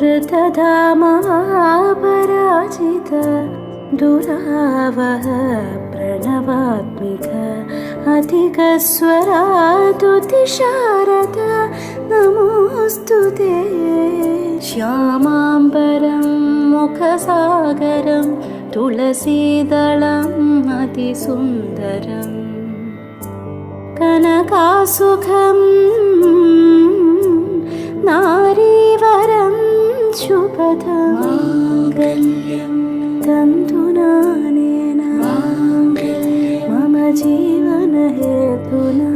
ऋतधामापराजित दुरावह प्रणवात्मिक अधिकस्वरातुतिशारद नमोऽस्तु ते। श्यामाम्बरं मुखसागरं तुलसीदलम् अतिसुन्दरं कनकासुखं नारीवरं शुभदं तन्तुनानेन मम जीवनहेतुना